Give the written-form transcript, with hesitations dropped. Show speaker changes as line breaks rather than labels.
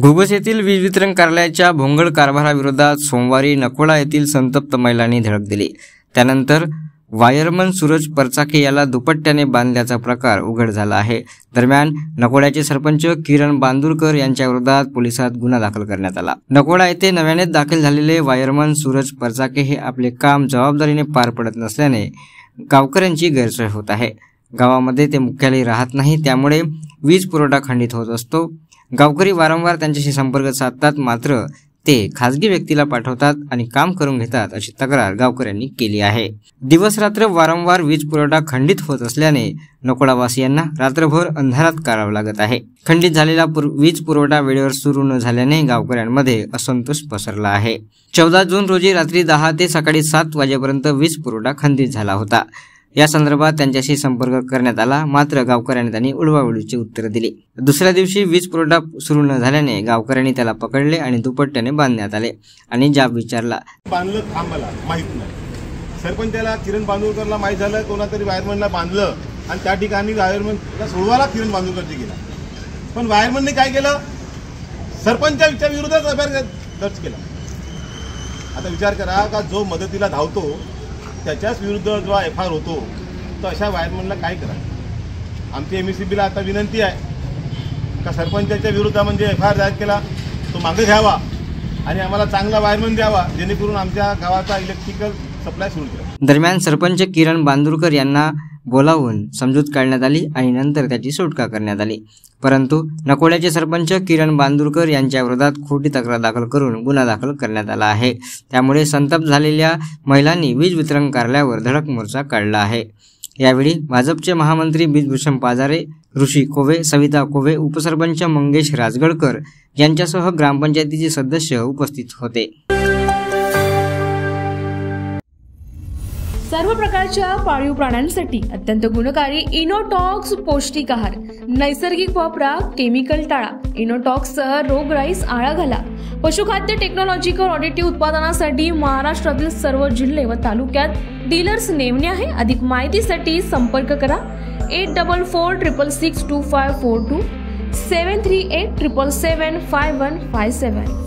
घुबस येथील वीज वितरण कार्यालयाच्या भोंगळ कारभाराविरोधात सोमवारी नकोडा येथील संतप्त महिलांनी धडक दिली। त्यानंतर वायरमन सूरज परचाके याला दुपट्ट्याने बांधल्याचा प्रकार उघड झाला आहे। दरम्यान नकोड्याचे सरपंच किरण बांदुरकर यांच्या विरोधात पोलिसात गुन्हा दाखल करण्यात आला। नकोडा येथे नव्याने दाखल झालेले वायरमन सूरज परचाके हे आपले काम जबाबदारीने पार पडत नसल्याने गावकऱ्यांची गैरसोय होत आहे। गावामध्ये ते मुख्यालय राहत नाही, त्यामुळे वीज पुरवठा खंडित होत असतो। गावकरी वारंवार त्यांच्याशी संपर्क साधतात, मात्र ते खासगी व्यक्तीला पाठवतात आणि काम करून घेतात अशी तक्रार गावकऱ्यांनी केली आहे। दिवस रात्र वारंवार वीज पुरवठा खंडित होत असल्याने नकोडावासियांना रात्रभर अंधारात काढावं लागत आहे। खंडित झालेला वीज पुरवठा वेळेवर सुरू न झाल्याने गावकऱ्यांमध्ये असंतोष पसरला आहे। 14 जून रोजी रात्री 10 ते सकाळी 7 वाजेपर्यंत वीज पुरवठा खंडित झाला होता। या संदर्भात त्यांच्याशी संपर्क करण्यात आला, मात्र गावकऱ्यांनी त्यांनी उडवाउडवीची उत्तरे दिली। दुसऱ्या दिवशी वीज पुरवठा सुरू न झाल्याने गावकऱ्यांनी त्याला पकडले आणि दुपट्ट्याने बांधण्यात आले आणि जाब विचारला।
बांधलं थांबायला माहित नाही, सरपंचाला किरण बांदुरकरला माहित झालं, कोणातरी वायरमनला बांधलं आणि त्या ठिकाणी वायरमनला सोडवायला किरण बांदुरकरची गेला। पण वायरमनने काय केलं, सरपंचाच्या विरोधात एफआयआर दर्ज केला। आता विचार करा का जो मदतीला धावतो त्याच्याच विरुद्ध जो एफआयआर होतो, तर अशा वायरमनला काय करा। आमची एमएससीबीला आता विनंती आहे का सरपंचाच्या विरुद्ध म्हणजे एफआयआर दायर केला तो मागे घ्यावा आणि आम्हाला चांगला वायरमन द्यावा, जेणेकरून आमच्या गावाचा इलेक्ट्रिकल सप्लाय सुरू करा।
दरम्यान सरपंच किरण बांदुरकर यांना बोलावून समजूत काढण्यात आली आणि नंतर त्याची सुटका करण्यात आली, परंतु नकोड्याचे सरपंच किरण बांदुरकर यांच्या विरोधात खोटी तक्रार दाखल करून गुन्हा दाखल करण्यात आला आहे। त्यामुळे संतप्त झालेल्या महिलांनी वीज वितरण कार्यालयावर धडक मोर्चा काढला आहे। यावेळी भाजपचे महामंत्री बिजभूषण पाजारे, ऋषी कोवे, सविता कोवे, उपसरपंच मंगेश राजगडकर यांच्यासह ग्रामपंचायतीचे सदस्य उपस्थित होते।
सर्व प्रकारच्या पाळीव प्राण्यांसाठी अत्यंत गुणकारी इनोटॉक्स पौष्टिक आहार, नैसर्गिक वापरा, केमिकल टाळा। इनोटॉक्ससह रोगराईस आळा घाला। पशुखाद्य टेक्नॉलॉजिकल ऑडिटिव्ह उत्पादनासाठी महाराष्ट्रातील सर्व जिल्हे व तालुक्यात डीलर्स नेमणे आहे। अधिक माहितीसाठी संपर्क करा 8446625542 73877755157।